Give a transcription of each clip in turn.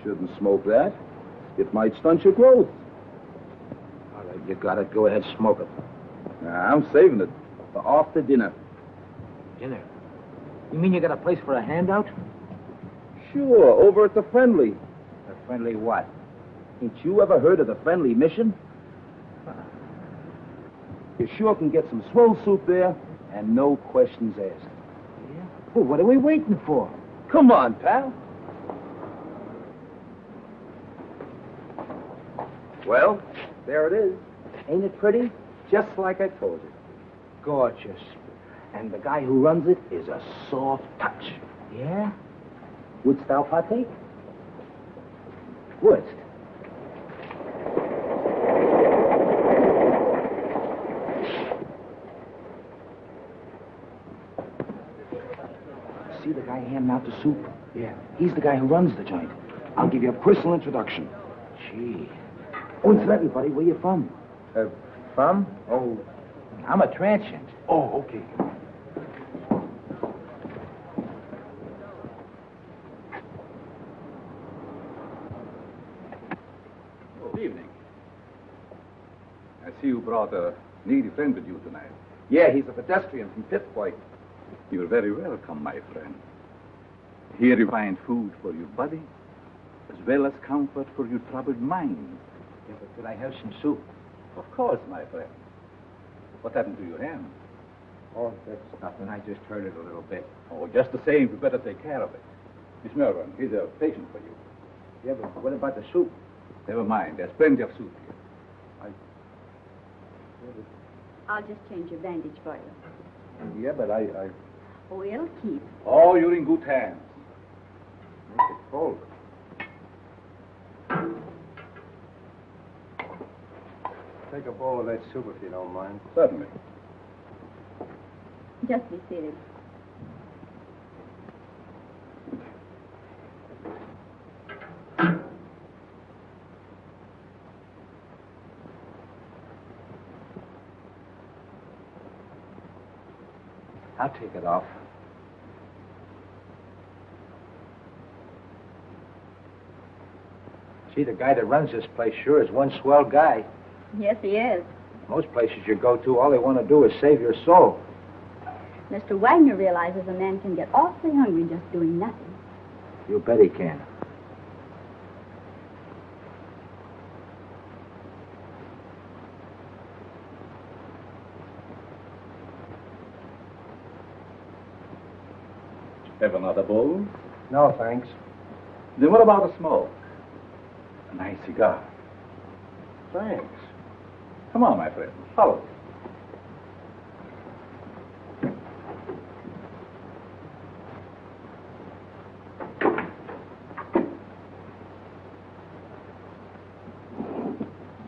Shouldn't smoke that. It might stunt your growth. All right, you got it. Go ahead, smoke it. Nah, I'm saving it for after dinner. Dinner? You mean you got a place for a handout? Sure, over at the Friendly. The Friendly what? Ain't you ever heard of the Friendly Mission? You sure can get some swell soup there, and no questions asked. Yeah? Well, what are we waiting for? Come on, pal. Well, there it is. Ain't it pretty? Just like I told you. Gorgeous. And the guy who runs it is a soft touch. Yeah? Wouldst thou partake? Wouldst? See the guy handing out the soup? Yeah. He's the guy who runs the joint. I'll give you a personal introduction. Gee. Oh, incidentally, buddy, where you from? From? Oh, I'm a transient. Oh, okay. Good evening. I see you brought a needy friend with you tonight. Yeah, he's a pedestrian from Fifth Point. You're very welcome, my friend. Here you find food for your body, as well as comfort for your troubled mind. Yeah, but could I have some soup? Of course, my friend. What happened to your hand? Oh, that's nothing. I just hurt it a little bit. Oh, just the same, you better take care of it. Miss Melbourne, here's a patient for you. Yeah, but what about the soup? Never mind, there's plenty of soup here. I'll just change your bandage for you. Yeah, but I... Oh, it'll keep. Oh, you're in good hands. Make it cold. Take a bowl of that soup if you don't mind. Certainly. Just be seated. I'll take it off. Gee, the guy that runs this place sure is one swell guy. Yes, he is. Most places you go to, all they want to do is save your soul. Mr. Wagner realizes a man can get awfully hungry just doing nothing. You bet he can. Have another bowl? No, thanks. Then what about a smoke? A nice cigar. Thanks. Come on, my friend. Follow me.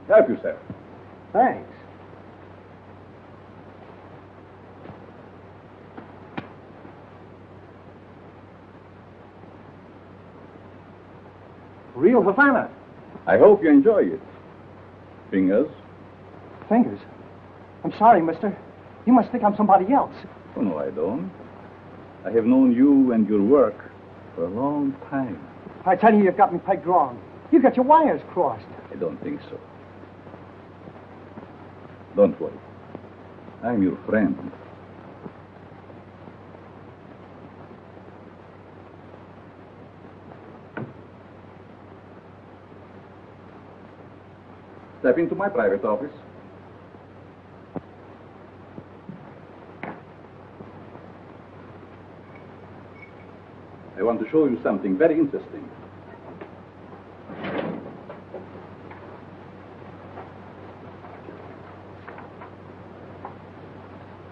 Help yourself. Thanks. Real Havana. I hope you enjoy it. Fingers? Fingers. I'm sorry, mister. You must think I'm somebody else. Oh, no, I don't. I have known you and your work for a long time. I tell you, you've got me pegged wrong. You got your wires crossed. I don't think so. Don't worry. I'm your friend. Step into my private office. I want to show you something very interesting.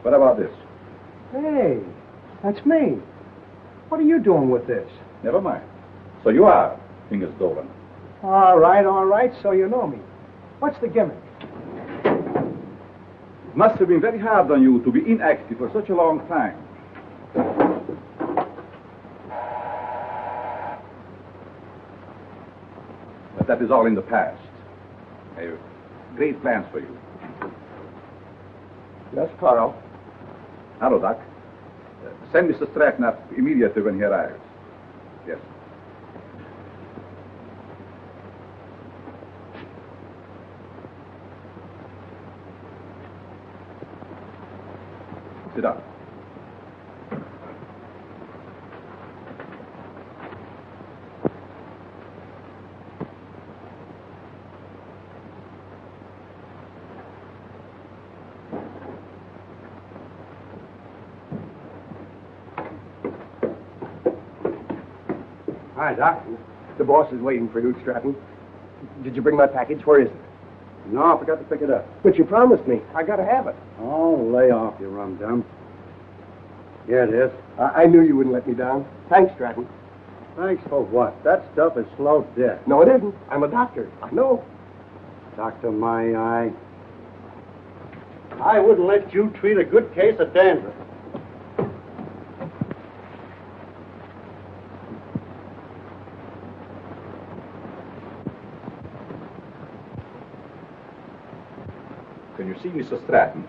What about this? Hey, that's me. What are you doing with this? Never mind. So you are Fingers Dolan. All right, so you know me. What's the gimmick? It must have been very hard on you to be inactive for such a long time. But that is all in the past. I have great plans for you. Yes, Carl. Hello, Doc. Send Mr. Stratton up immediately when he arrives. Yes. Sit down. Hi, Doc. The boss is waiting for you, Stratton. Did you bring my package? Where is it? No, I forgot to pick it up. But you promised me. I gotta have it. Oh, lay off, you rum-dum. Here it is. I knew you wouldn't let me down. Thanks, Stratton. Thanks for what? That stuff is slow death. No, it isn't. I'm a doctor. I know. Doctor, my eye. I wouldn't let you treat a good case of dandruff. When you see Mr. Stratton,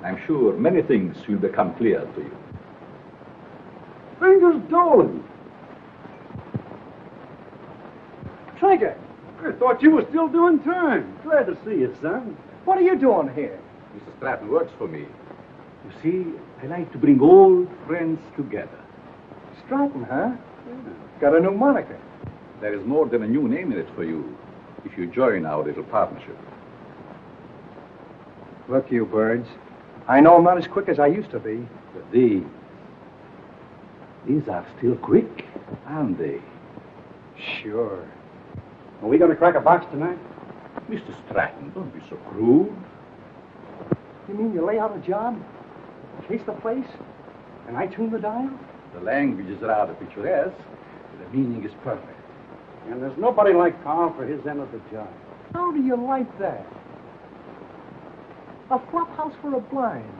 I'm sure many things will become clear to you. Fingers Dolan. Trigger, I thought you were still doing time. Glad to see you, son. what are you doing here? Mr. Stratton works for me. You see, I like to bring old friends together. Stratton, huh? Got a new moniker. There is more than a new name in it for you if you join our little partnership. Look, you birds. I know I'm not as quick as I used to be. But these are still quick, aren't they? Sure. Are we going to crack a box tonight? Mr. Stratton, don't be so crude. You mean you lay out a job, case the place, and I tune the dial? The language is rather picturesque, but the meaning is perfect. And there's nobody like Carl for his end of the job. How do you like that? A flop house for a blind.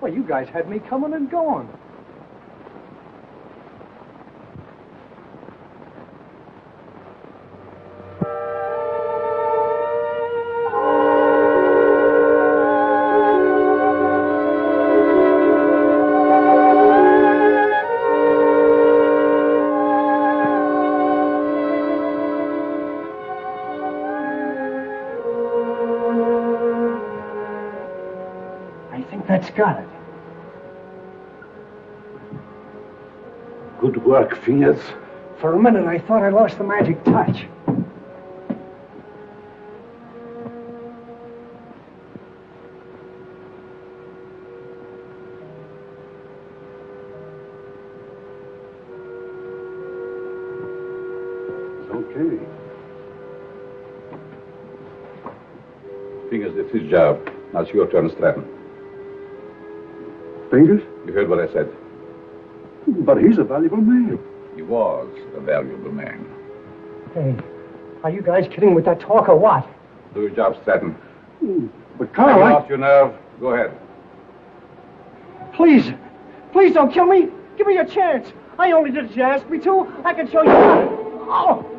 Well, you guys had me coming and going. That's got it. Good work, Fingers. For a minute, I thought I lost the magic touch. It's okay. Fingers, it's his job. Now it's your turn, Stratton. Fingers? You heard what I said. But he's a valuable man. He was a valuable man. Hey, are you guys kidding with that talk or what? Do your job, Stratton. But Have Carl, you I... lost your nerve? Go ahead. Please, please don't kill me. Give me a chance. I only did as you asked me to. I can show you how. Oh!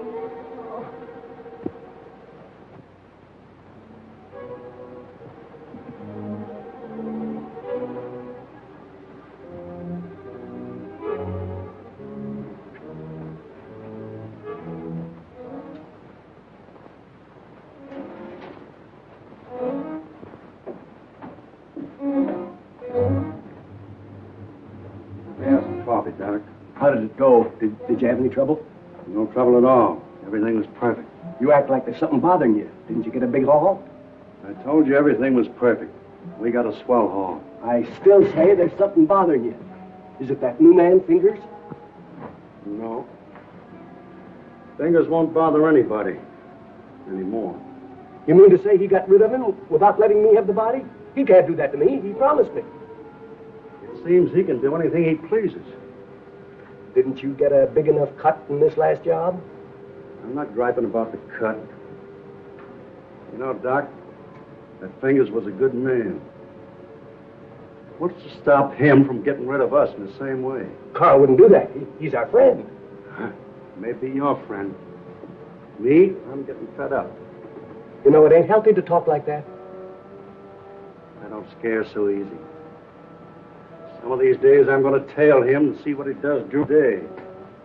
Have some coffee, Doc. How did it go? Did you have any trouble? No trouble at all. Everything was perfect. You act like there's something bothering you. Didn't you get a big haul? I told you everything was perfect. We got a swell haul. I still say there's something bothering you. Is it that new man, Fingers? No. Fingers won't bother anybody anymore. You mean to say he got rid of him without letting me have the body? He can't do that to me. He promised me. It seems he can do anything he pleases. Didn't you get a big enough cut in this last job? I'm not griping about the cut. You know, Doc, that Fingers was a good man. What's to stop him from getting rid of us in the same way? Carl wouldn't do that. He's our friend. Maybe your friend. Me, I'm getting fed up. You know, it ain't healthy to talk like that. I don't scare so easy. Some of these days I'm going to tail him and see what he does today.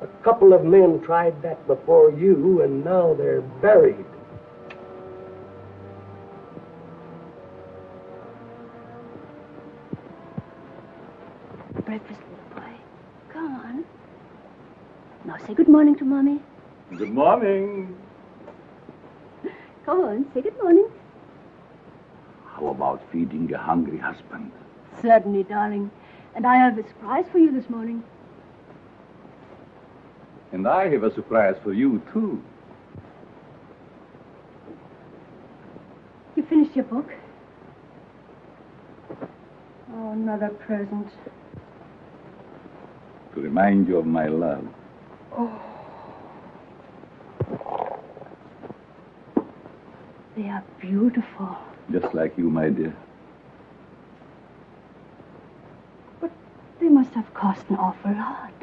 A couple of men tried that before you, and now they're buried. Breakfast, little boy. Come on. Now say good morning to Mommy. Good morning. Come on, say good morning. How about feeding your hungry husband? Certainly, darling. And I have a surprise for you this morning. And I have a surprise for you, too. You finished your book? Oh, another present. To remind you of my love. They are beautiful. Just like you, my dear. But they must have cost an awful lot.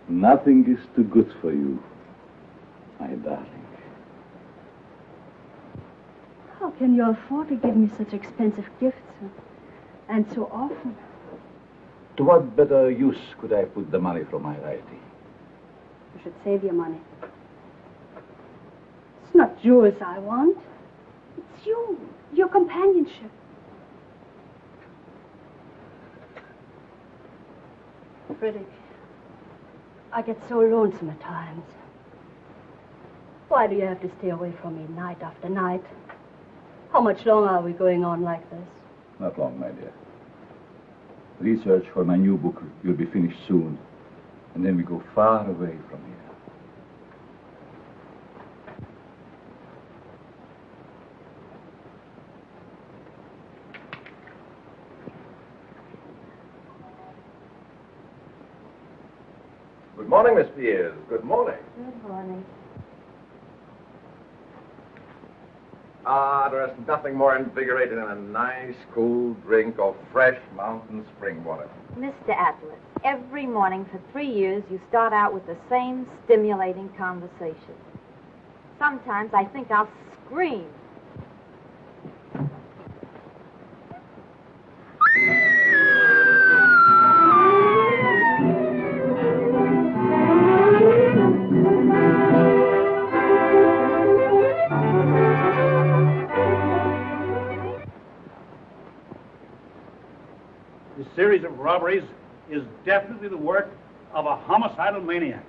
Nothing is too good for you, my darling. How can you afford to give me such expensive gifts and so often? To what better use could I put the money from my writing? You should save your money. It's not jewels I want. It's you, your companionship. Frederick, I get so lonesome at times. Why do you have to stay away from me night after night? How much longer are we going on like this? Not long, my dear. Research for my new book will be finished soon. And then we go far away from here. Good morning, Miss Pierce. Good morning. Good morning. There's nothing more invigorating than a nice, cool drink of fresh mountain spring water. Mr. Atlas, every morning for 3 years you start out with the same stimulating conversation. Sometimes I think I'll scream. This series of robberies is definitely the work of a homicidal maniac.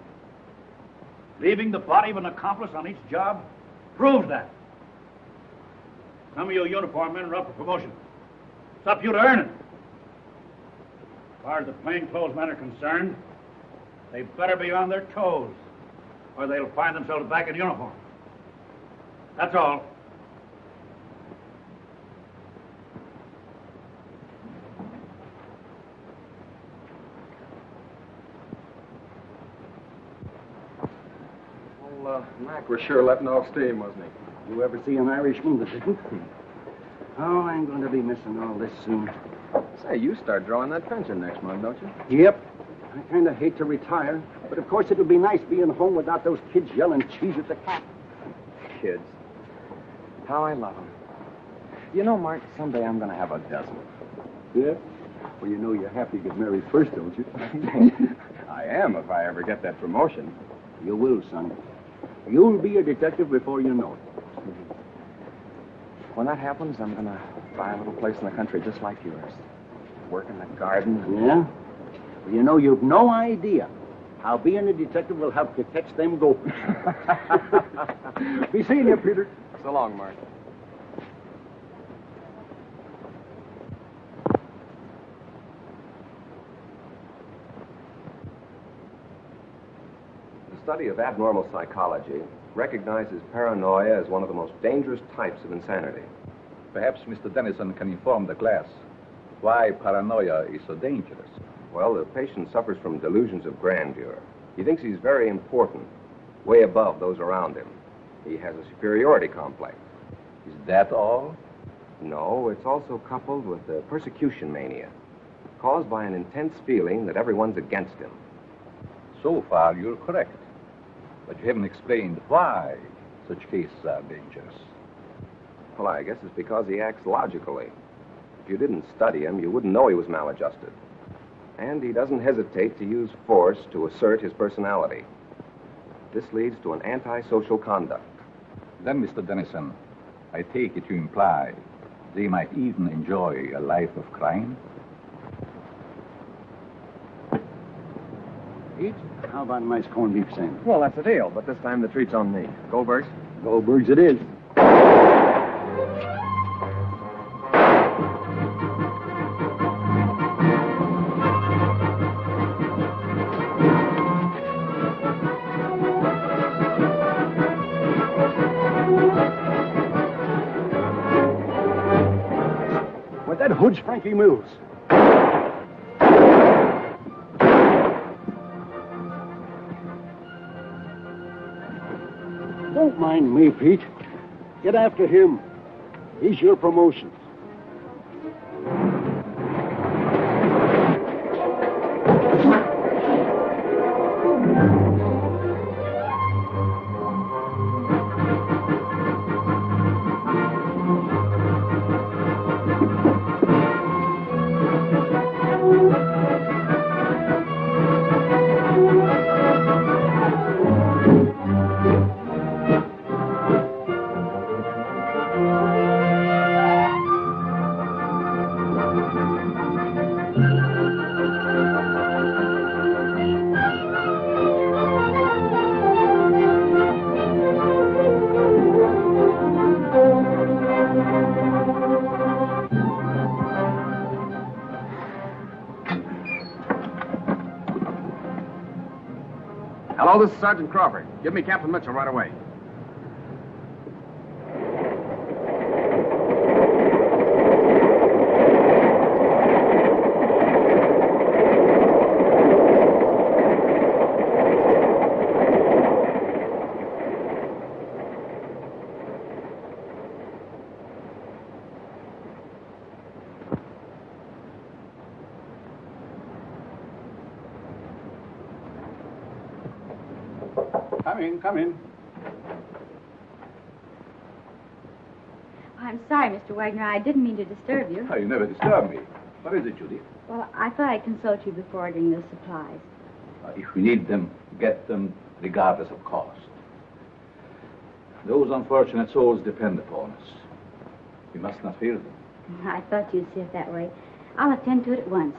Leaving the body of an accomplice on each job proves that. Some of you uniform men are up for promotion. It's up to you to earn it. As far as the plainclothes men are concerned, they better be on their toes, or they'll find themselves back in uniform. That's all. Well, Mac was sure letting off steam, wasn't he? You ever see an Irishman that didn't? Oh, I'm going to be missing all this soon. Say, you start drawing that pension next month, don't you? Yep. I kind of hate to retire, but of course it'll be nice being home without those kids yelling cheese at the cat. Kids. How I love them. You know, Mark, someday I'm going to have a dozen. Yeah? Well, you know you have to get married first, don't you? I am if I ever get that promotion. You will, son. You'll be a detective before you know it. When that happens, I'm going to buy a little place in the country just like yours. Work in the garden. Yeah? Well, you know, you've no idea how being a detective will help you catch them gophers. Be seeing you, Peter. So long, Mark. The study of abnormal psychology recognizes paranoia as one of the most dangerous types of insanity. Perhaps Mr. Dennison can inform the class why paranoia is so dangerous. Well, the patient suffers from delusions of grandeur. He thinks he's very important, way above those around him. He has a superiority complex. Is that all? No, it's also coupled with a persecution mania, caused by an intense feeling that everyone's against him. So far, you're correct. But you haven't explained why such cases are dangerous. Well, I guess it's because he acts logically. If you didn't study him, you wouldn't know he was maladjusted. And he doesn't hesitate to use force to assert his personality. This leads to an antisocial conduct. Then, Mr. Dennison, I take it you imply they might even enjoy a life of crime? Pete, how about a nice corned beef sandwich? Well, that's a deal, but this time the treat's on me. Goldbergs? Goldberg's it is. With that hood's Frankie Mills. Don't mind me, Pete. Get after him. He's your promotion. Hello, this is Sergeant Crawford. Give me Captain Mitchell right away. Come in. I'm sorry, Mr. Wagner. I didn't mean to disturb you. Oh, you never disturb me. What is it, Judy? Well, I thought I'd consult you before ordering the supplies. If we need them, get them regardless of cost. Those unfortunate souls depend upon us. We must not fear them. I thought you'd see it that way. I'll attend to it at once.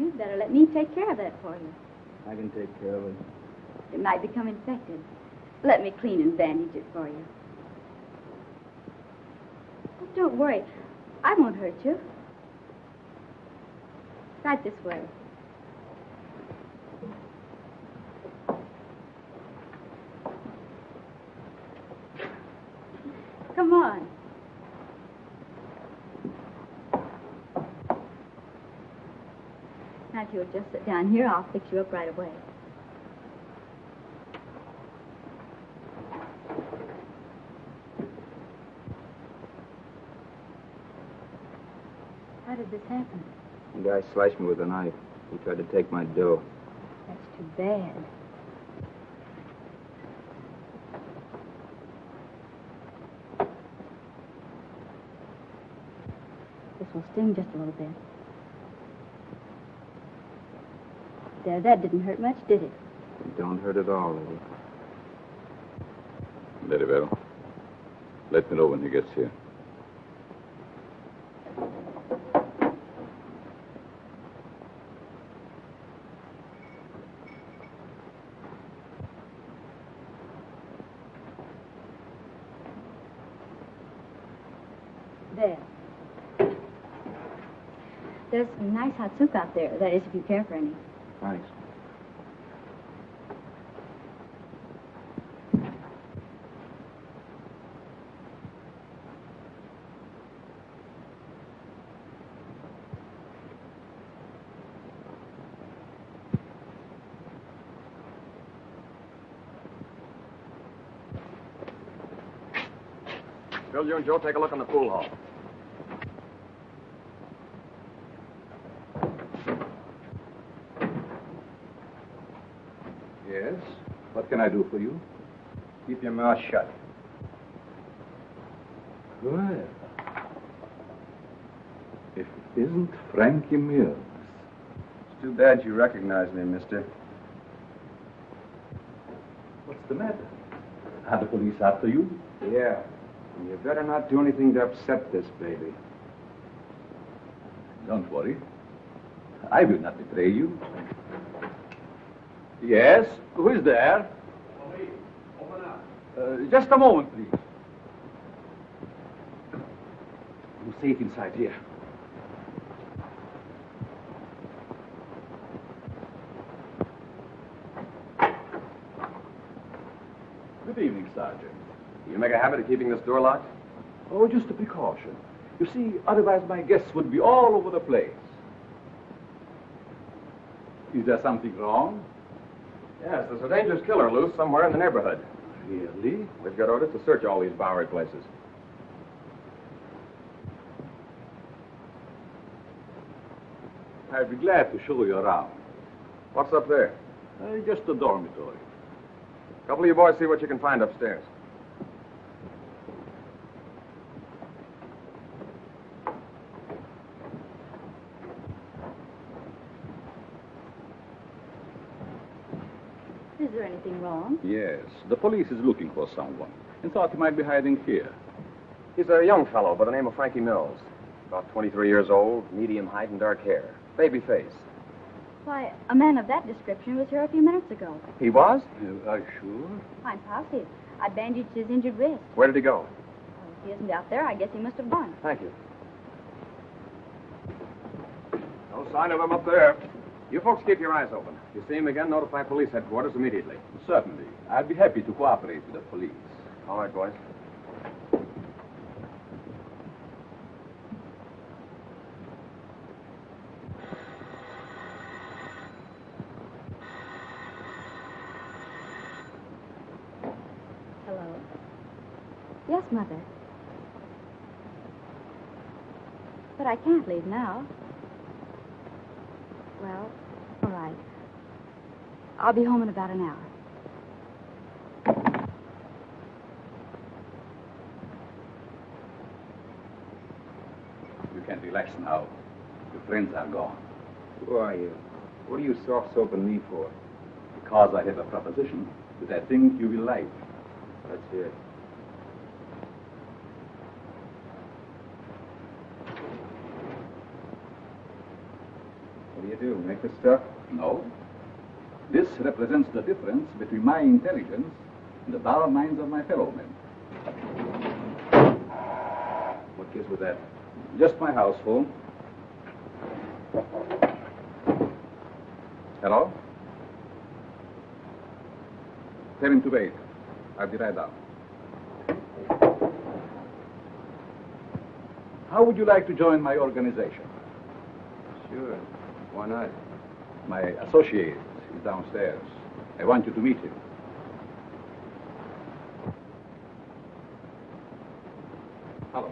You'd better let me take care of that for you. I can take care of it. It might become infected. Let me clean and bandage it for you. Oh, don't worry. I won't hurt you. Right this way. Come on. Now, if you'll just sit down here, I'll fix you up right away. How did this happen? The guy slashed me with a knife. He tried to take my dough. That's too bad. This will sting just a little bit. There, that didn't hurt much, did it? It don't hurt at all, Lily. Very well. Let me know when he gets here. There. There's some nice hot soup out there. That is, if you care for any. Thanks. Bill, you and Joe take a look in the pool hall. Yes? What can I do for you? Keep your mouth shut. Well, if it isn't Frankie Mills. It's too bad you recognize me, mister. What's the matter? Are the police after you? Yeah. And you better not do anything to upset this baby. Don't worry. I will not betray you. Yes? Who is there? Open up. Just a moment, please. You're safe inside here. Good evening, Sergeant. You make a habit of keeping this door locked? Oh, just a precaution. You see, otherwise my guests would be all over the place. Is there something wrong? Yes, there's a dangerous killer loose somewhere in the neighborhood. Really? We've got orders to search all these Bowery places. I'd be glad to show you around. What's up there? Just a dormitory. A couple of you boys see what you can find upstairs. Is there anything wrong? Yes, the police is looking for someone and thought he might be hiding here. He's a young fellow by the name of Frankie Mills. About 23 years old, medium height and dark hair. Baby face. Why, a man of that description was here a few minutes ago. He was? Are you sure? I'm positive. I bandaged his injured wrist. Where did he go? Well, if he isn't out there, I guess he must have gone. Thank you. No sign of him up there. You folks keep your eyes open. If you see him again, notify police headquarters immediately. Certainly. I'd be happy to cooperate with the police. All right, boys. Hello? Yes, Mother. But I can't leave now. Well, all right. I'll be home in about an hour. You can relax now. Your friends are gone. Who are you? What are you soft-soaping me for? Because I have a proposition that I think you will like. Let's hear it. What do you do? Make the stuff? No. This represents the difference between my intelligence and the dull minds of my fellow men. What gives with that? Just my house phone. Hello? Tell him to wait. I'll be right down. How would you like to join my organization? Sure. Why not? My associate is downstairs. I want you to meet him. Hello.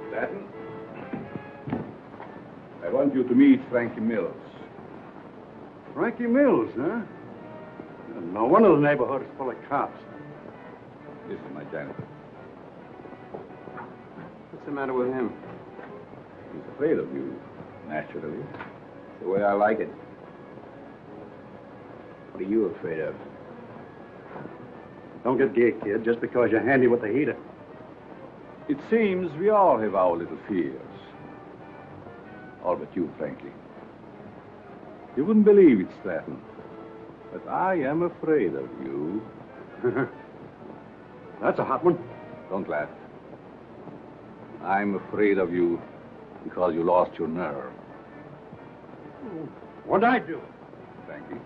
Stratton? I want you to meet Frankie Mills. Frankie Mills, huh? No wonder the neighborhood is full of cops. This is my janitor. What's the matter with him? He's afraid of you, naturally. It's the way I like it. What are you afraid of? Don't get gay, kid, just because you're handy with the heater. It seems we all have our little fears. All but you, Frankie. You wouldn't believe it, Stratton, but I am afraid of you. That's a hot one. Don't laugh. I'm afraid of you because you lost your nerve. What'd I do? Frankie,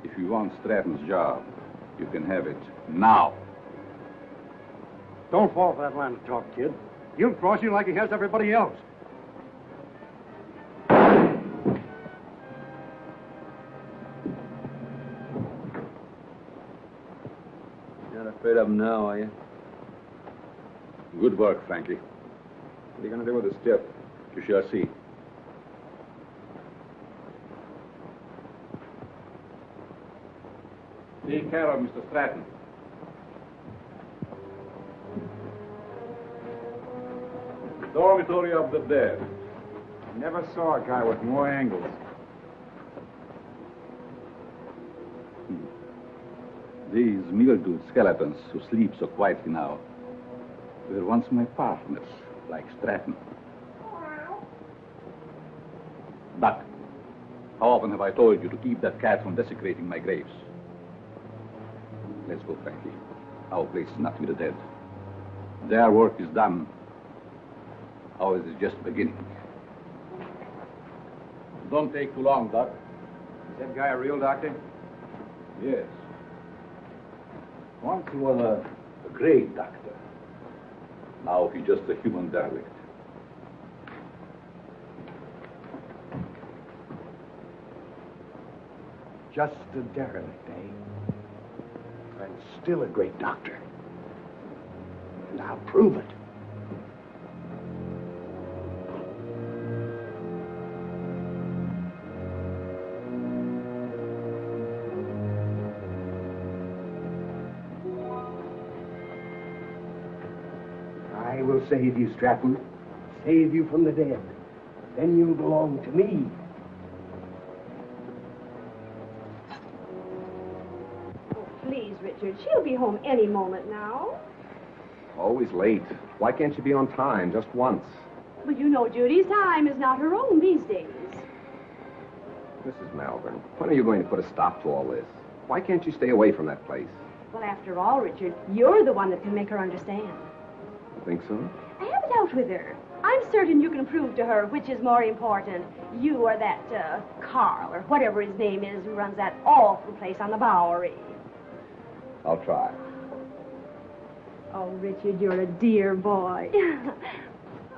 if you want Stratton's job, you can have it now. Don't fall for that line of talk, kid. He'll cross you like he has everybody else. You're not afraid of him now, are you? Good work, Frankie. What are you going to do with the stiff? You shall see. Take care of Mr. Stratton. The dormitory of the dead. Never saw a guy with more angles. These mildewed skeletons who sleep so quietly now were once my partners, like Stratton. Duck, how often have I told you to keep that cat from desecrating my graves? Let's go, Frankie. Our place is not with the dead. Their work is done. Ours is just beginning. Don't take too long, Doc. Is that guy a real doctor? Yes. Once he was a great doctor. Now he's just a human derelict. Just a derelict, eh? And still a great doctor. And I'll prove it. I will save you, Stratton. Save you from the dead. Then you'll belong to me. Please, Richard. She'll be home any moment now. Always late. Why can't you be on time just once? But you know Judy's time is not her own these days. Mrs. Malvern, when are you going to put a stop to all this? Why can't you stay away from that place? Well, after all, Richard, you're the one that can make her understand. You think so? I have it out with her. I'm certain you can prove to her which is more important, you or that Carl, or whatever his name is, who runs that awful place on the Bowery. I'll try. Oh, Richard, you're a dear boy.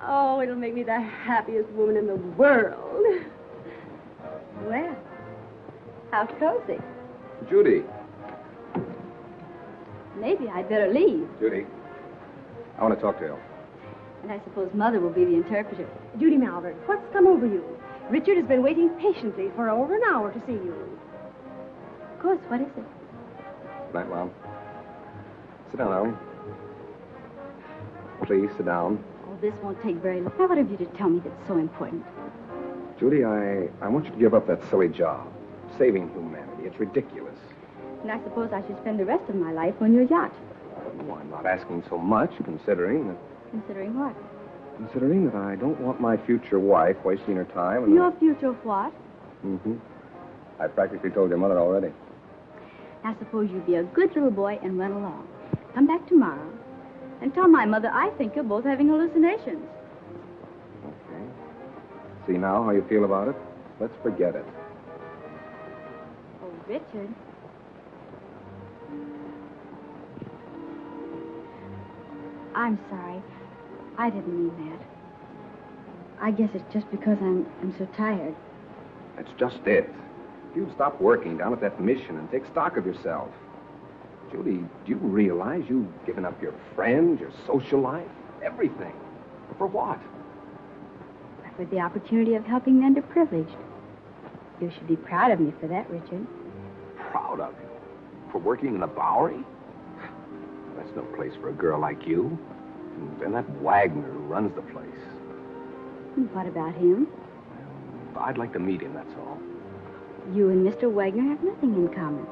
Oh, it'll make me the happiest woman in the world. Well, how cozy. Judy. Maybe I'd better leave. Judy. I want to talk to you. And I suppose Mother will be the interpreter. Judy Malvern, what's come over you? Richard has been waiting patiently for over an hour to see you. Of course, what is it? Night, Mom. Sit down, Ellen. Please, sit down. Oh, this won't take very long. Now, what have you to tell me that's so important? Judy, I want you to give up that silly job. saving humanity. It's ridiculous. And I suppose I should spend the rest of my life on your yacht. Oh, I'm not asking so much, considering that... Considering what? Considering that I don't want my future wife wasting her time and... Your future what? Mm-hmm. I practically told your mother already. Now suppose you be a good little boy and run along. Come back tomorrow and tell my mother I think you're both having hallucinations. Okay. See now how you feel about it? Let's forget it. Oh, Richard. I'm sorry. I didn't mean that. I guess it's just because I'm so tired. That's just it. You stop working down at that mission and take stock of yourself. Judy, do you realize you've given up your friends, your social life, everything? For what? For the opportunity of helping the underprivileged. You should be proud of me for that, Richard. Proud of you? For working in the Bowery? That's no place for a girl like you. And that Wagner who runs the place. And what about him? I'd like to meet him, that's all. You and Mr. Wagner have nothing in common.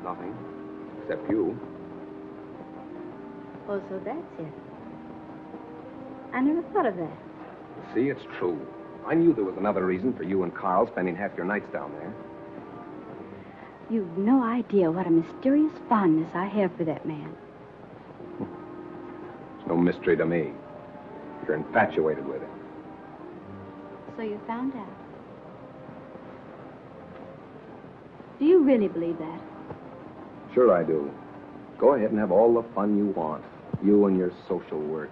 Nothing. Except you. Oh, so that's it. I never thought of that. See, it's true. I knew there was another reason for you and Carl spending half your nights down there. You've no idea what a mysterious fondness I have for that man. It's no mystery to me. You're infatuated with him. So you found out. Do you really believe that? Sure I do. Go ahead and have all the fun you want. You and your social work.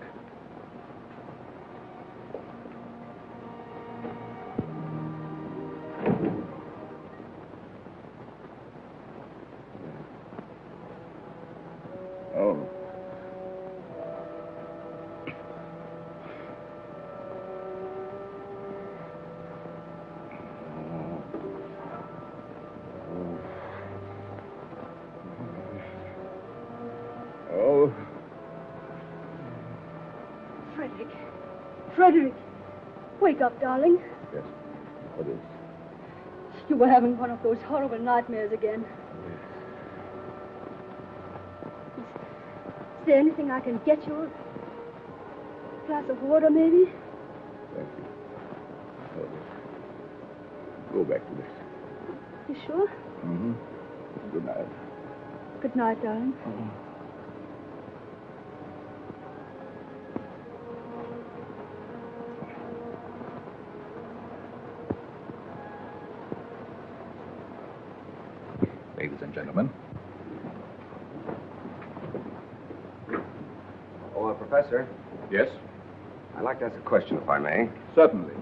Oh. Oh. Frederick. Frederick. Wake up, darling. Yes. What is? You were having one of those horrible nightmares again. Is there anything I can get you? A glass of water, maybe? Thank you. Oh, go back to this. You sure? Mm-hmm. Good night. Good night, darling. Ladies and gentlemen. Oh, Professor. Yes? I'd like to ask a question, if I may. Certainly.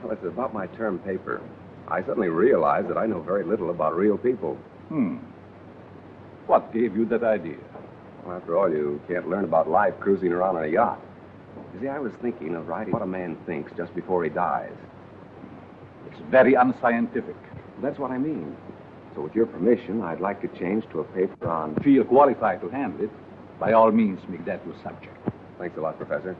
Well, it's about my term paper. I suddenly realized that I know very little about real people. What gave you that idea? Well, after all, you can't learn about life cruising around on a yacht. You see, I was thinking of writing what a man thinks just before he dies. It's very unscientific. That's what I mean. So with your permission, I'd like to change to a paper on... Feel qualified to handle it. By all means, make that your subject. Thanks a lot, Professor.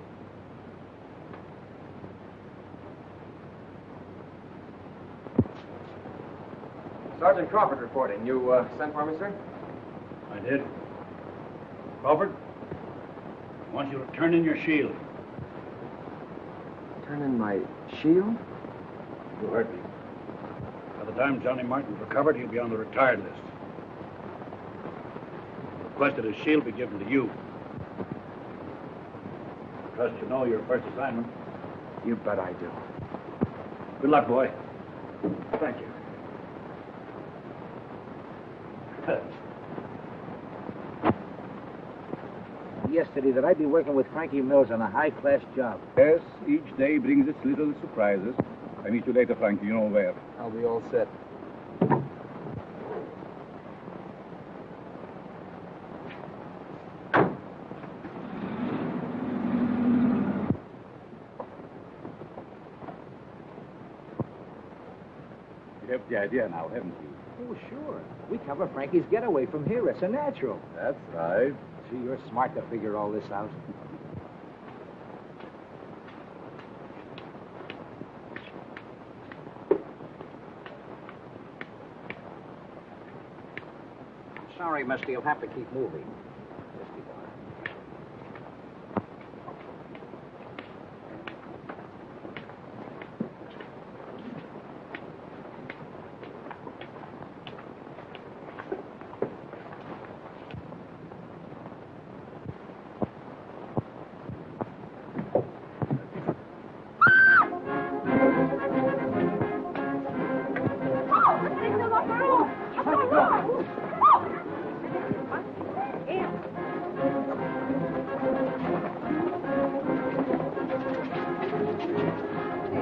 Sergeant Crawford reporting. You sent for me, sir? I did. Crawford, I want you to turn in your shield. Turn in my shield? You heard me. By the time Johnny Martin's recovered, he'll be on the retired list. Requested his shield be given to you. Trust you know your first assignment. You bet I do. Good luck, boy. Thank you. Yesterday that I'd be working with Frankie Mills on a high-class job. Yes, each day brings its little surprises. I meet you later, Frankie. You know where. I'll be all set. You have the idea now, haven't you? Oh, sure. We cover Frankie's getaway from here. It's a natural. That's right. Gee, you're smart to figure all this out. Sorry, mister. You'll have to keep moving. Just keep on.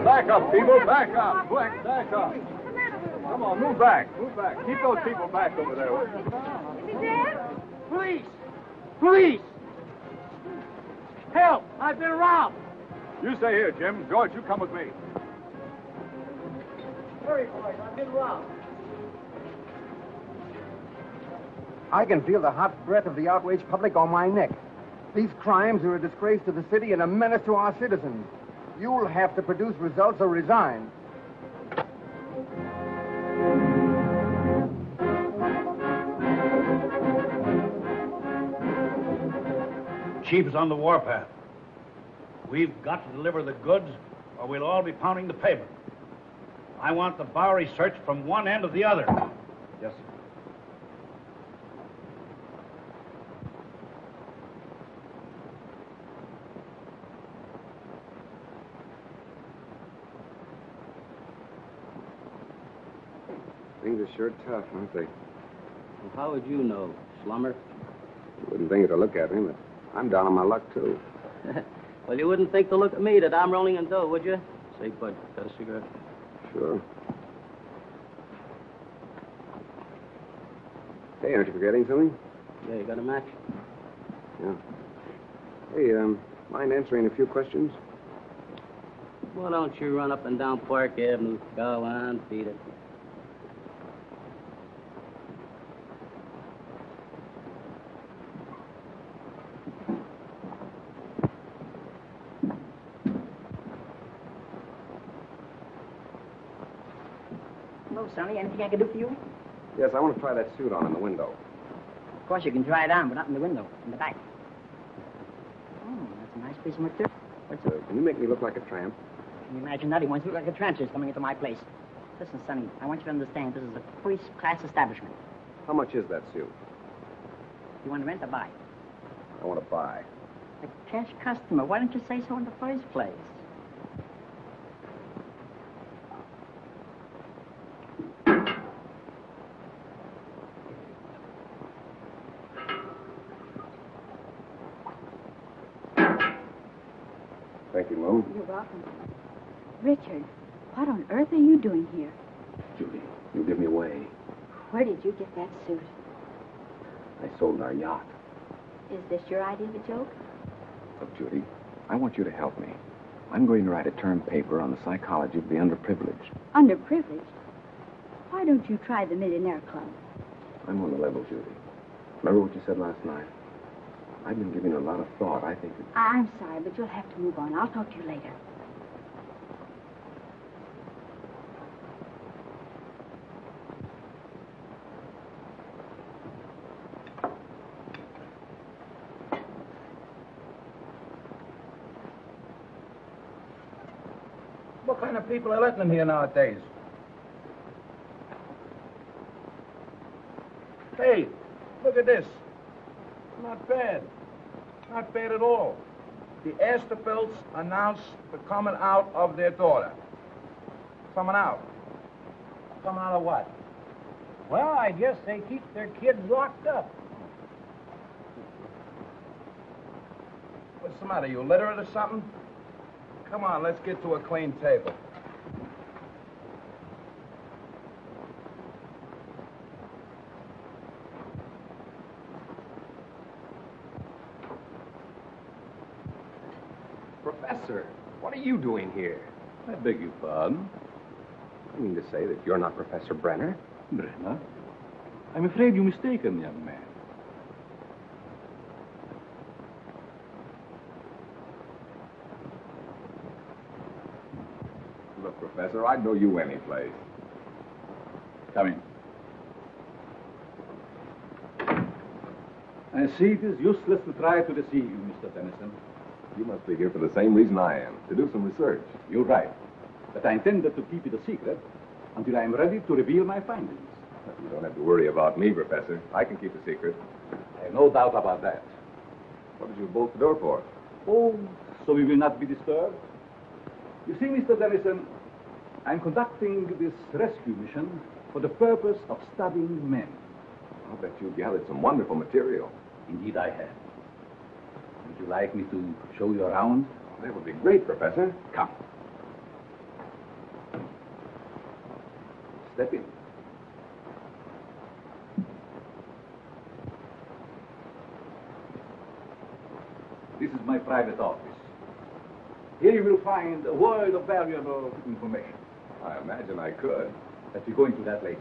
Back up, people. Back up. Quick, back up. Come on, move back. Move back. Keep those people back over there. Is he dead? Police! Police! Help! I've been robbed! You stay here, Jim. George, you come with me. Hurry, boys. I've been robbed. I can feel the hot breath of the outraged public on my neck. These crimes are a disgrace to the city and a menace to our citizens. You'll have to produce results or resign. Chief is on the warpath. We've got to deliver the goods, or we'll all be pounding the pavement. I want the Bowery searched from one end to the other. Yes, sir. Things are sure tough, aren't they? Well, how would you know, slummer? You wouldn't think it to look at me, but I'm down on my luck, too. Well, you wouldn't think to look at me that I'm rolling in dough, would you? Say, bud, got a cigarette? Sure. Hey, aren't you forgetting something? Yeah, you got a match? Yeah. Hey, mind answering a few questions? Why don't you run up and down Park Avenue? Go on, beat it. Hello, Sonny. Anything I can do for you? Yes, I want to try that suit on in the window. Of course, you can try it on, but not in the window, in the back. Oh, that's a nice piece of material. What's it? Can you make me look like a tramp? Can you imagine that? He wants to look like a transfer coming into my place. Listen, Sonny, I want you to understand this is a first-class establishment. How much is that suit? You want to rent or buy? I want to buy. A cash customer. Why don't you say so in the first place? Thank you, Mo. You're welcome. Richard, what on earth are you doing here? Judy, you give me away. Where did you get that suit? I sold our yacht. Is this your idea of a joke? Look, Judy, I want you to help me. I'm going to write a term paper on the psychology of the underprivileged. Underprivileged? Why don't you try the Millionaire Club? I'm on the level, Judy. Remember what you said last night? I've been giving it a lot of thought. I think that... I'm sorry, but you'll have to move on. I'll talk to you later. What kind of people are letting in here nowadays? Hey, look at this. Not bad. Not bad at all. The Asterfelds announced the coming out of their daughter. Coming out. Coming out of what? Well, I guess they keep their kids locked up. What's the matter? You literate or something? Come on, let's get to a clean table. Professor, what are you doing here? I beg your pardon? You mean to say that you're not Professor Brenner? Brenner? I'm afraid you're mistaken, young man. Look, Professor, I'd know you anyplace. Come in. I see it is useless to try to deceive you, Mr. Tennyson. You must be here for the same reason I am, to do some research. You're right. But I intended to keep it a secret until I am ready to reveal my findings. You don't have to worry about me, Professor. I can keep a secret. I have no doubt about that. What did you bolt the door for? Oh, so we will not be disturbed? You see, Mr. Dennison, I'm conducting this rescue mission for the purpose of studying men. I'll bet you've gathered some wonderful material. Indeed, I have. Would you like me to show you around? That would be great, Professor. Come. Step in. This is my private office. Here you will find a world of valuable information. I imagine I could. But we'll go into that later.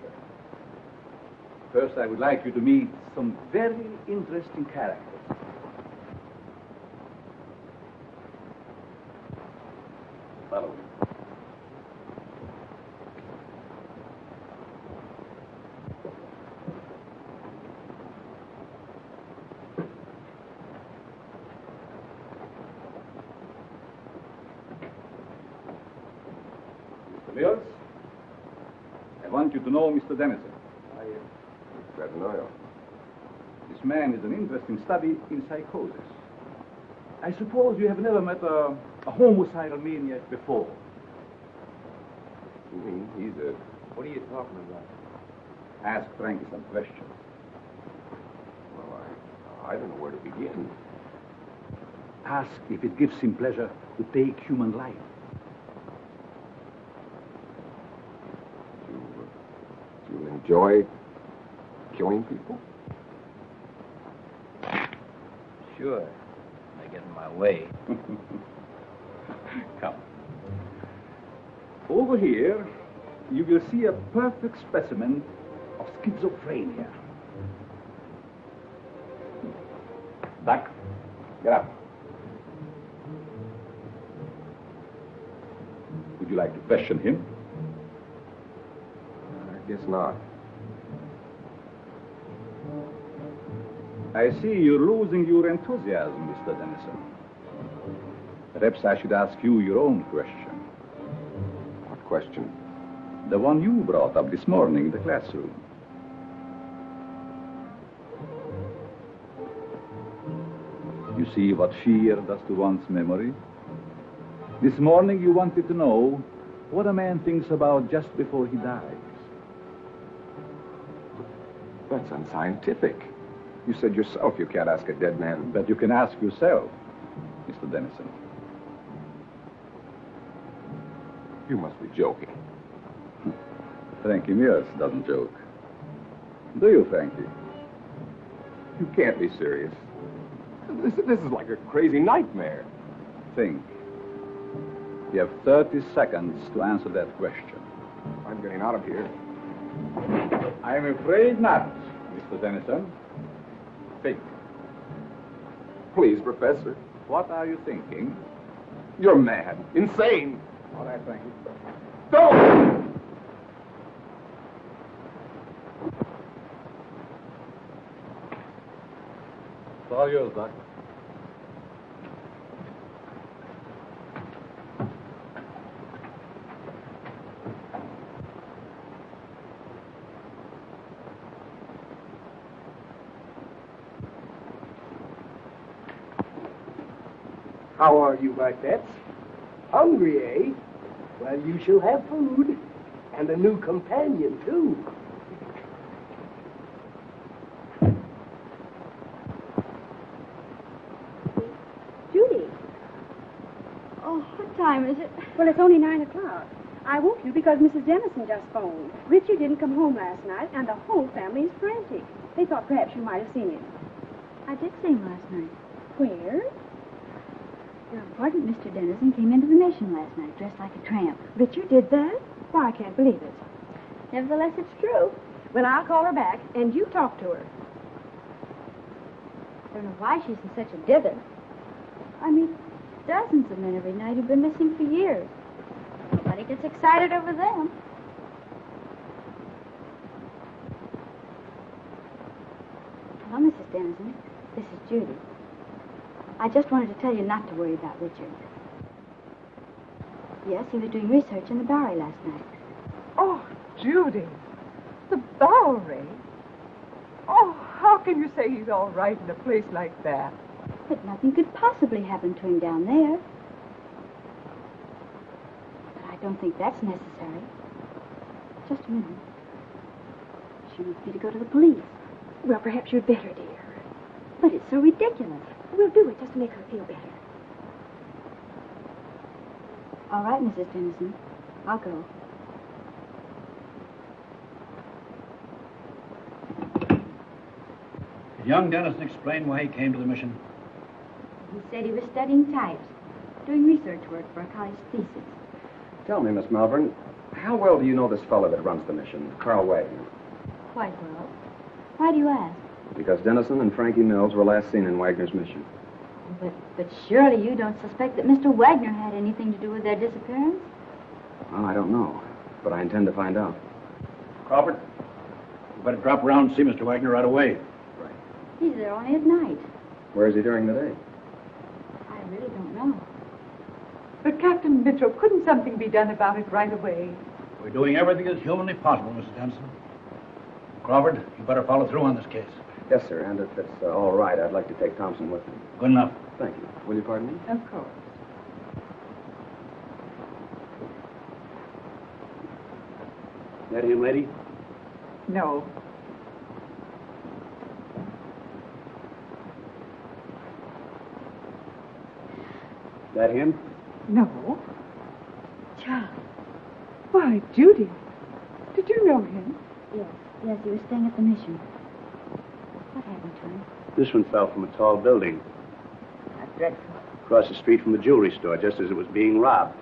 First, I would like you to meet some very interesting characters. Follow me. Mr. Mills, I want you to know Mr. Dennison. Glad to know you. This man is an interesting study in psychosis. I suppose you have never met a homicidal maniac before. You mean he's a... What are you talking about? Ask Frankie some questions. Well, I don't know where to begin. Ask if it gives him pleasure to take human life. Do you enjoy killing people? Sure. I get in my way. Come. Over here, you will see a perfect specimen of schizophrenia. Duck, get up. Would you like to question him? I guess not. I see you're losing your enthusiasm, Mr. Dennison. Perhaps I should ask you your own question. What question? The one you brought up this morning in the classroom. You see what fear does to one's memory? This morning you wanted to know what a man thinks about just before he dies. That's unscientific. You said yourself you can't ask a dead man. But you can ask yourself, Mr. Dennison. You must be joking. Frankie Mears doesn't joke. Do you, Frankie? You can't be serious. This is like a crazy nightmare. Think. You have 30 seconds to answer that question. I'm getting out of here. I'm afraid not, Mr. Dennison. Think. Please, Professor. What are you thinking? You're mad. Insane. All right, Frankie. Don't! It's all yours, Doc. How are you, my pets? Hungry, eh? Well, you shall have food. And a new companion, too. Judy. Oh, what time is it? Well, it's only 9 o'clock. I woke you because Mrs. Dennison just phoned. Richie didn't come home last night, and the whole family is frantic. They thought perhaps you might have seen him. I did see him last night. Where? Your important Mr. Dennison came into the Mission last night dressed like a tramp. Richard did that? Why, I can't believe it. Nevertheless, it's true. Well, I'll call her back, and you talk to her. I don't know why she's in such a dither. I mean, dozens of men every night who've been missing for years. Nobody gets excited over them. Hello, Mrs. Dennison. This is Judy. I just wanted to tell you not to worry about Richard. Yes, he was doing research in the Bowery last night. Oh, Judy. The Bowery? Oh, how can you say he's all right in a place like that? But nothing could possibly happen to him down there. But I don't think that's necessary. Just a minute. She wants me to go to the police. Well, perhaps you'd better, dear. But it's so ridiculous. We'll do it just to make her feel better. All right, Mrs. Dennison. I'll go. Did young Dennison explain why he came to the mission? He said he was studying types, doing research work for a college thesis. Tell me, Miss Malvern, how well do you know this fellow that runs the mission, Carl Wagner? Quite well. Why do you ask? Because Dennison and Frankie Mills were last seen in Wagner's mission. But surely you don't suspect that Mr. Wagner had anything to do with their disappearance? Well, I don't know, but I intend to find out. Crawford, you better drop around and see Mr. Wagner right away. He's there only at night. Where is he during the day? I really don't know. But Captain Mitchell, couldn't something be done about it right away? We're doing everything that's humanly possible, Mrs. Dennison. Crawford, you better follow through on this case. Yes, sir, and if it's all right, I'd like to take Thompson with me. Good enough. Thank you. Will you pardon me? Of course. That him, lady? No. That him? No. Charlie. Why, Judy. Did you know him? Yes, he was staying at the mission. What happened to him? This one fell from a tall building. That's dreadful. Across the street from the jewelry store, just as it was being robbed.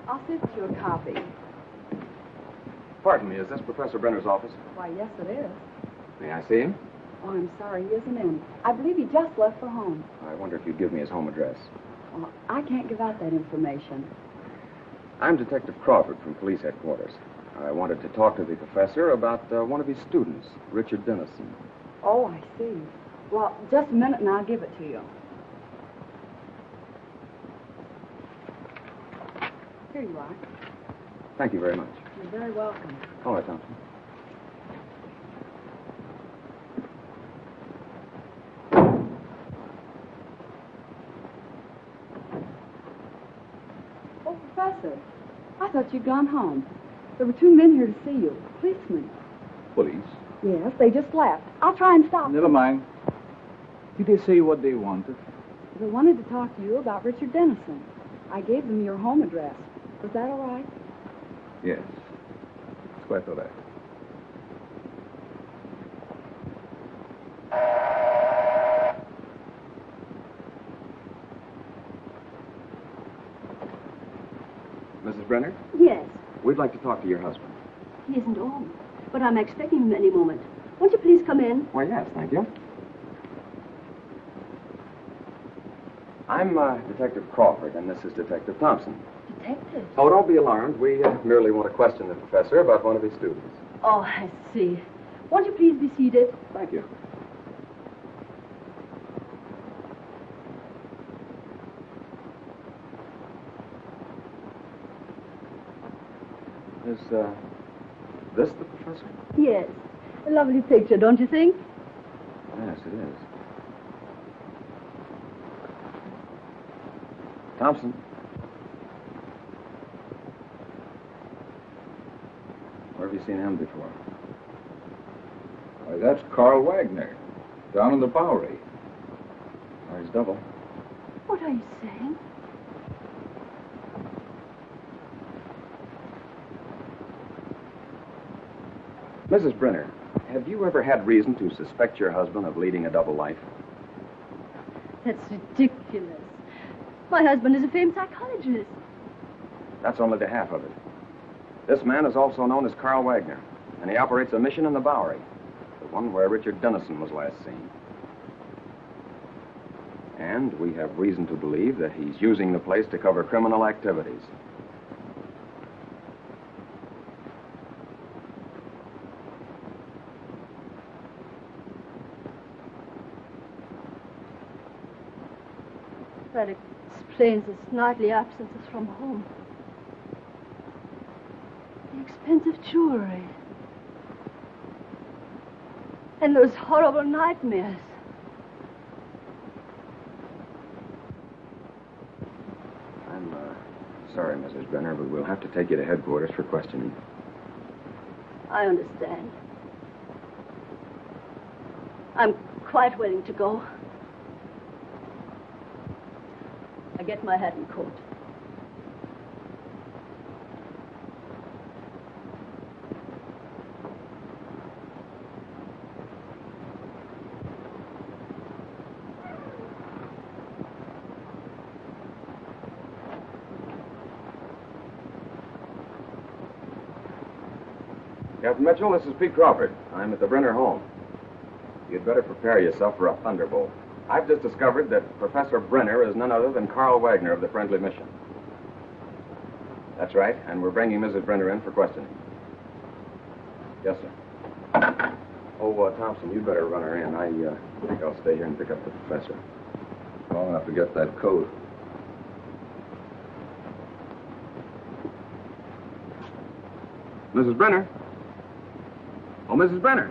I'll send you a copy. Pardon me, is this Professor Brenner's office? Why, yes, it is. May I see him? Oh, I'm sorry, he isn't in. I believe he just left for home. I wonder if you'd give me his home address. Well, I can't give out that information. I'm Detective Crawford from police headquarters. I wanted to talk to the professor about one of his students, Richard Dennison. Oh, I see. Well, just a minute and I'll give it to you. Here you are. Thank you very much. You're very welcome. All right, Thompson. Oh, Professor, I thought you'd gone home. There were two men here to see you, policemen. Police? Yes, they just left. I'll try and stop Never them. mind. Did they say what they wanted? They wanted to talk to you about Richard Dennison. I gave them your home address. Was that all right? Yes. It's quite all right. Mrs. Brenner, Yes, we'd like to talk to your husband. he isn't home, but I'm expecting him any moment. Won't you please come in? Why, yes, thank you. I'm Detective Crawford, and this is Detective Thompson. Detective? Oh, don't be alarmed. We merely want to question the professor about one of his students. Oh, I see. Won't you please be seated? Thank you. Is this the professor? Yes. A lovely picture, don't you think? Yes, it is. Thompson. Where have you seen him before? Why, that's Carl Wagner, down in the Bowery. Or his double. What are you saying? Mrs. Brenner, have you ever had reason to suspect your husband of leading a double life? That's ridiculous. My husband is a famed psychologist. That's only the half of it. This man is also known as Carl Wagner, and he operates a mission in the Bowery, the one where Richard Dennison was last seen. And we have reason to believe that he's using the place to cover criminal activities. That explains his nightly absences from home. The expensive jewelry. And those horrible nightmares. I'm sorry, Mrs. Brenner, but we'll have to take you to headquarters for questioning. I understand. I'm quite willing to go. I get my hat and coat. Captain Mitchell, this is Pete Crawford. I'm at the Brenner home. You'd better prepare yourself for a thunderbolt. I've just discovered that Professor Brenner is none other than Carl Wagner of the Friendly Mission. That's right, and we're bringing Mrs. Brenner in for questioning. Yes, sir. Oh, Thompson, you'd better run her in. I think I'll stay here and pick up the professor. Long enough to get that coat. Mrs. Brenner? Oh, Mrs. Brenner.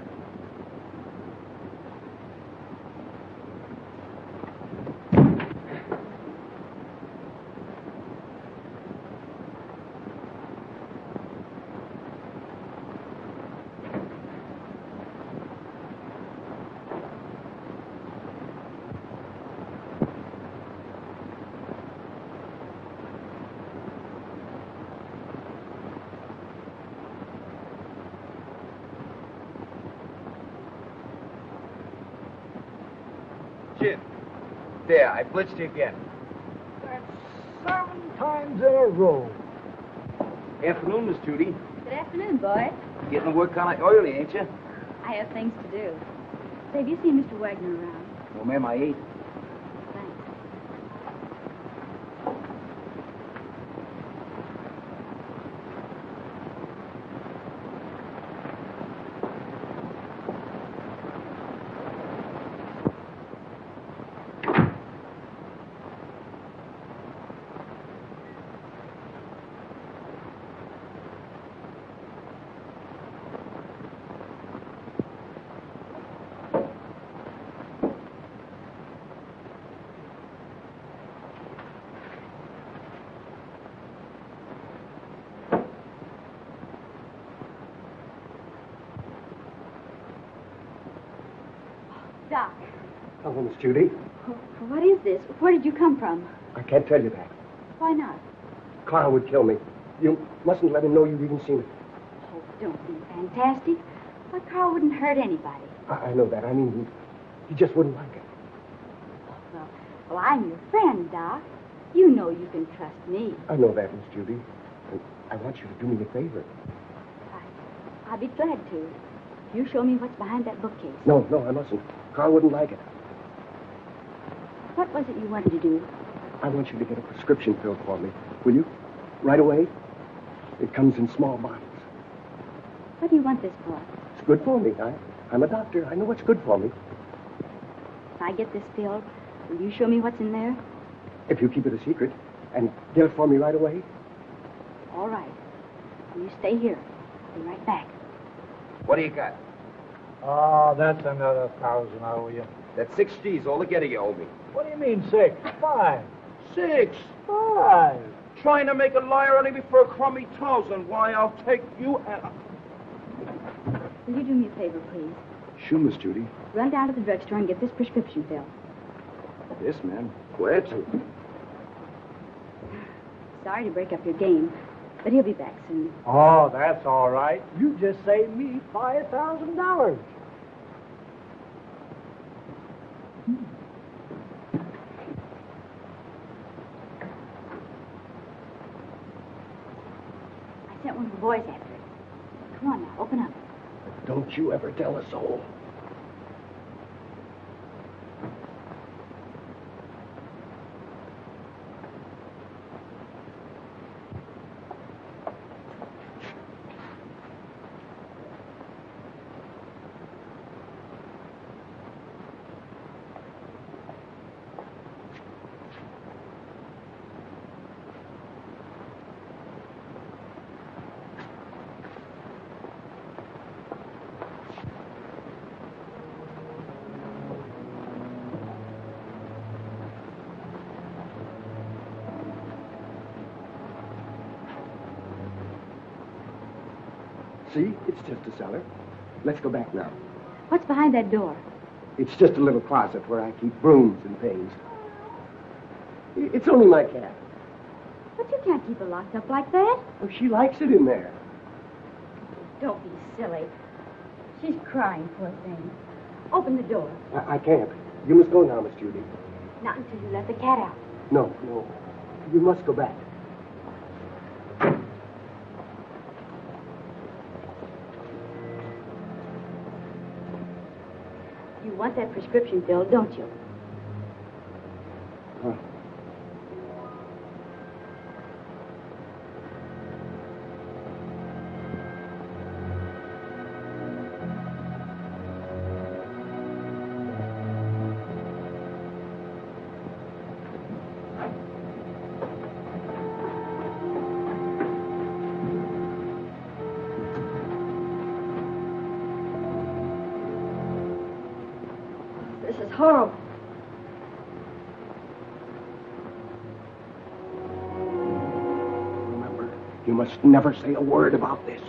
Jim. There, I blitzed you again. That's 7 times in a row. Afternoon, Miss Judy. Good afternoon, boy. Getting the work kind of oily, ain't you? I have things to do. Say, have you seen Mr. Wagner around? Oh, ma'am, I ate. Thanks. Doc, Hello, Miss Judy. what is this? Where did you come from? I can't tell you that. Why not? Carl would kill me. You mustn't let him know you've even seen it. Oh, don't be fantastic. Why, Carl wouldn't hurt anybody. I know that. I mean, he just wouldn't like it. Well, I'm your friend, Doc. You know you can trust me. I know that, Miss Judy. And I want you to do me a favor. I'll be glad to. You show me what's behind that bookcase. No, I mustn't. Carl wouldn't like it. What was it you wanted to do? I want you to get a prescription filled for me. Will you? Right away? It comes in small bottles. What do you want this for? It's good for me. I'm a doctor. I know what's good for me. If I get this filled, will you show me what's in there? If you keep it a secret and get it for me right away. All right. You stay here. I'll be right back. What do you got? Oh, that's another 1,000 I owe you. That's 6 G's altogether you owe me. What do you mean 6? 5. 6. 5. Trying to make a liar out of me for a crummy thousand. Why, I'll take you and... Will you do me a favor, please? Sure, Miss Judy. Run down to the drugstore and get this prescription filled. Yes, ma'am. Glad to. Sorry to break up your game, but he'll be back soon. Oh, that's all right. You just saved me $5,000. I sent one of the boys after it. Come on now, open up. Don't you ever tell a soul. See? It's just a cellar. Let's go back now. What's behind that door? It's just a little closet where I keep brooms and things. It's only my cat. But you can't keep her locked up like that. Oh, she likes it in there. Don't be silly. She's crying, poor thing. Open the door. I can't. You must go now, Miss Judy. Not until you let the cat out. No. You must go back. You want that prescription filled, don't you? Huh. This is horrible. Remember, you must never say a word about this.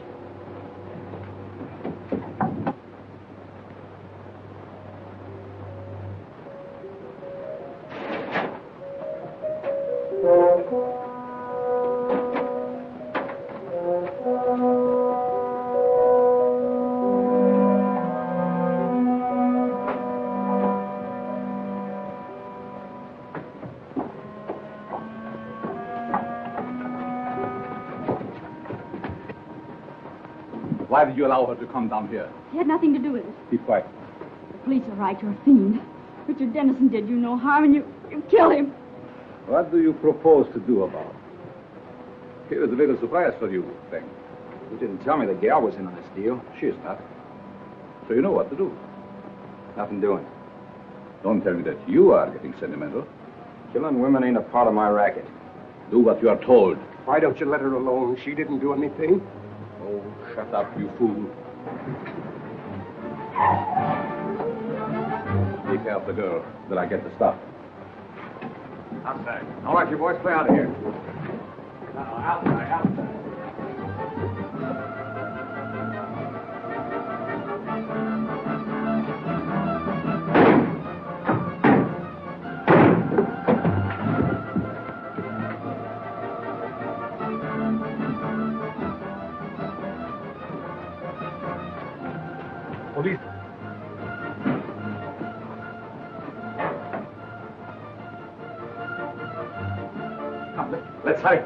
Why did you allow her to come down here? He had nothing to do with it. Keep quiet. The police are right. You're a fiend. Richard Dennison did you no harm, and you killed him. What do you propose to do about it? Here's a little surprise for you, Frank. You didn't tell me the gal was in on this deal. She is not. So you know what to do. Nothing doing. Don't tell me that you are getting sentimental. Killing women ain't a part of my racket. Do what you are told. Why don't you let her alone? She didn't do anything. Oh, shut up, you fool. Take care of the girl till I get the stuff. Outside. All right, you boys, play out of here. Outside. Police. Come, let's hurry.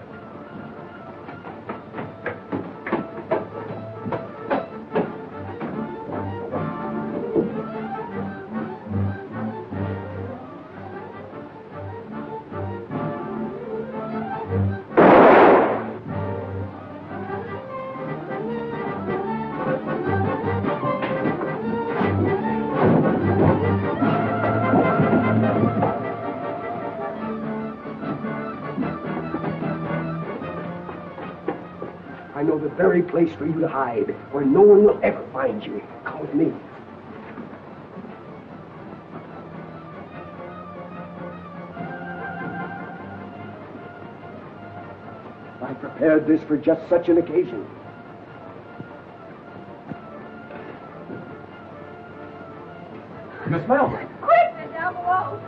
I know the very place for you to hide, where no one will ever find you. Come with me. I prepared this for just such an occasion. Miss Melvin. Quick! They're down below.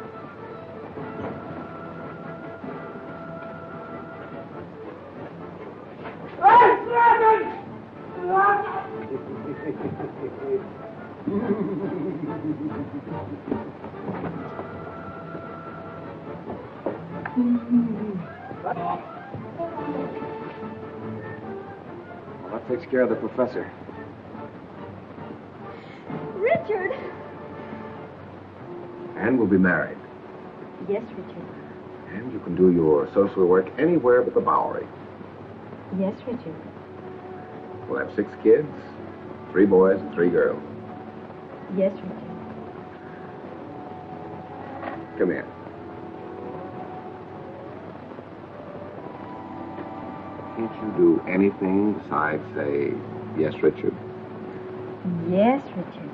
Well, that takes care of the professor. Richard! And we'll be married. Yes, Richard. And you can do your social work anywhere but the Bowery. Yes, Richard. We'll have 6 kids, 3 boys and 3 girls. Yes, Richard. Come here. Can't you do anything besides say, yes, Richard? Yes, Richard.